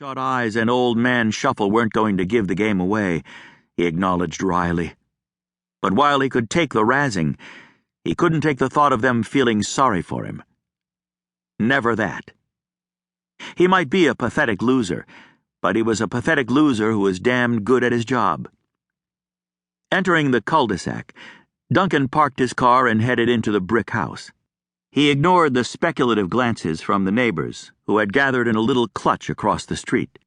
Shut eyes and old man Shuffle weren't going to give the game away, he acknowledged wryly. But while he could take the razzing, he couldn't take the thought of them feeling sorry for him. Never that. He might be a pathetic loser, but he was a pathetic loser who was damned good at his job. Entering the cul-de-sac, Duncan parked his car and headed into the brick house. He ignored the speculative glances from the neighbors, who had gathered in a little clutch across the street.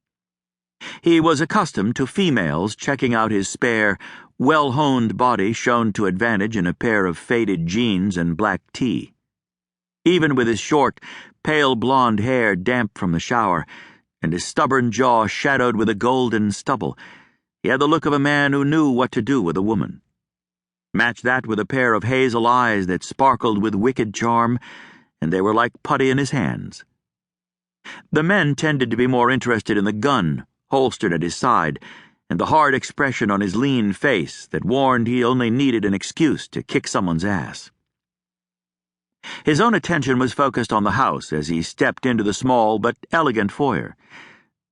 He was accustomed to females checking out his spare, well-honed body shown to advantage in a pair of faded jeans and black tee. Even with his short, pale blonde hair damp from the shower, and his stubborn jaw shadowed with a golden stubble, he had the look of a man who knew what to do with a woman. Match that with a pair of hazel eyes that sparkled with wicked charm, and they were like putty in his hands. The men tended to be more interested in the gun holstered at his side and the hard expression on his lean face that warned he only needed an excuse to kick someone's ass. His own attention was focused on the house as he stepped into the small but elegant foyer,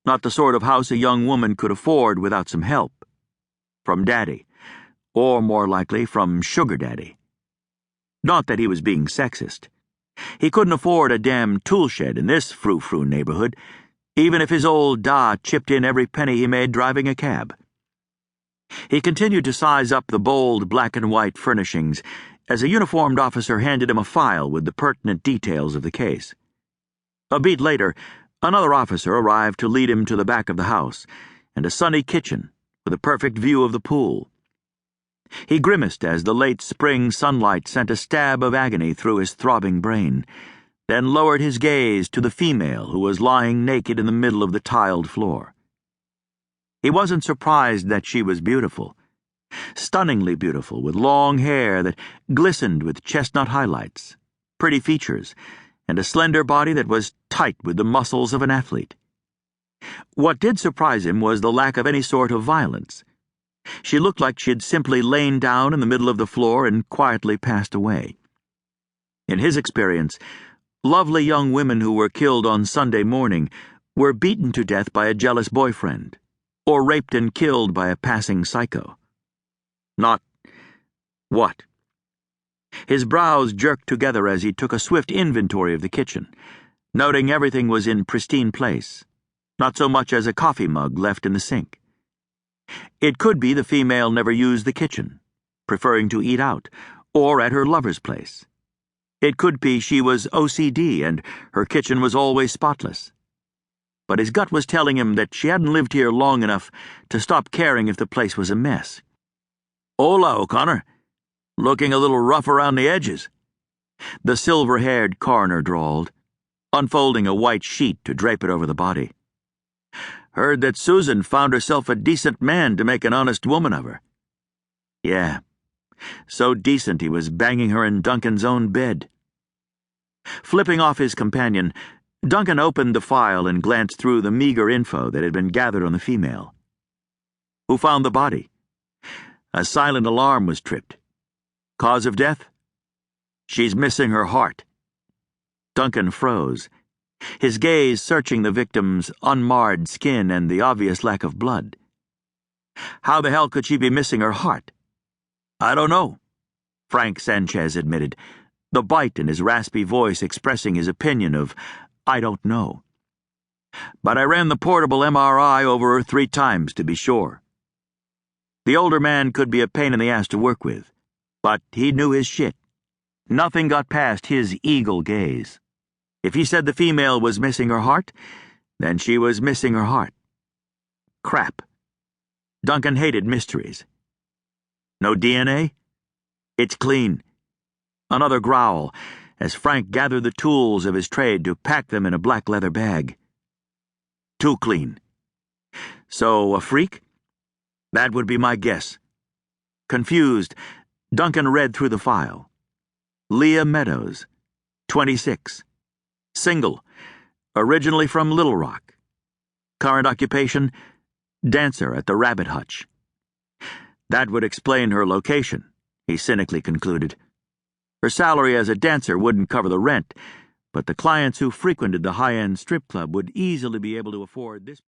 not the sort of house a young woman could afford without some help. From Daddy. Or more likely from Sugar Daddy. Not that he was being sexist. He couldn't afford a damn tool shed in this frou-frou neighborhood, even if his old da chipped in every penny he made driving a cab. He continued to size up the bold black and white furnishings as a uniformed officer handed him a file with the pertinent details of the case. A beat later, another officer arrived to lead him to the back of the house and a sunny kitchen with a perfect view of the pool. He grimaced as the late spring sunlight sent a stab of agony through his throbbing brain, then lowered his gaze to the female who was lying naked in the middle of the tiled floor. He wasn't surprised that she was beautiful, stunningly beautiful, with long hair that glistened with chestnut highlights, pretty features, and a slender body that was tight with the muscles of an athlete. What did surprise him was the lack of any sort of violence. She looked like she'd simply lain down in the middle of the floor and quietly passed away. In his experience, lovely young women who were killed on Sunday morning were beaten to death by a jealous boyfriend, or raped and killed by a passing psycho. Not what? His brows jerked together as he took a swift inventory of the kitchen, noting everything was in pristine place, not so much as a coffee mug left in the sink. It could be the female never used the kitchen, preferring to eat out, or at her lover's place. It could be she was OCD and her kitchen was always spotless. But his gut was telling him that she hadn't lived here long enough to stop caring if the place was a mess. "Hola, O'Conner. Looking a little rough around the edges," the silver-haired coroner drawled, unfolding a white sheet to drape it over the body. "Heard that Susan found herself a decent man to make an honest woman of her." Yeah, so decent he was banging her in Duncan's own bed. Flipping off his companion, Duncan opened the file and glanced through the meager info that had been gathered on the female. Who found the body? A silent alarm was tripped. Cause of death? She's missing her heart. Duncan froze, his gaze searching the victim's unmarred skin and the obvious lack of blood. How the hell could she be missing her heart? "I don't know," Frank Sanchez admitted, the bite in his raspy voice expressing his opinion of "I don't know." "But I ran the portable MRI over her 3 times to be sure." The older man could be a pain in the ass to work with, but he knew his shit. Nothing got past his eagle gaze. If he said the female was missing her heart, then she was missing her heart. Crap. Duncan hated mysteries. No DNA? It's clean. Another growl, as Frank gathered the tools of his trade to pack them in a black leather bag. Too clean. So, a freak? That would be my guess. Confused, Duncan read through the file. Leah Meadows, 26. Single, originally from Little Rock. Current occupation, dancer at the Rabbit Hutch. That would explain her location, he cynically concluded. Her salary as a dancer wouldn't cover the rent, but the clients who frequented the high-end strip club would easily be able to afford this place.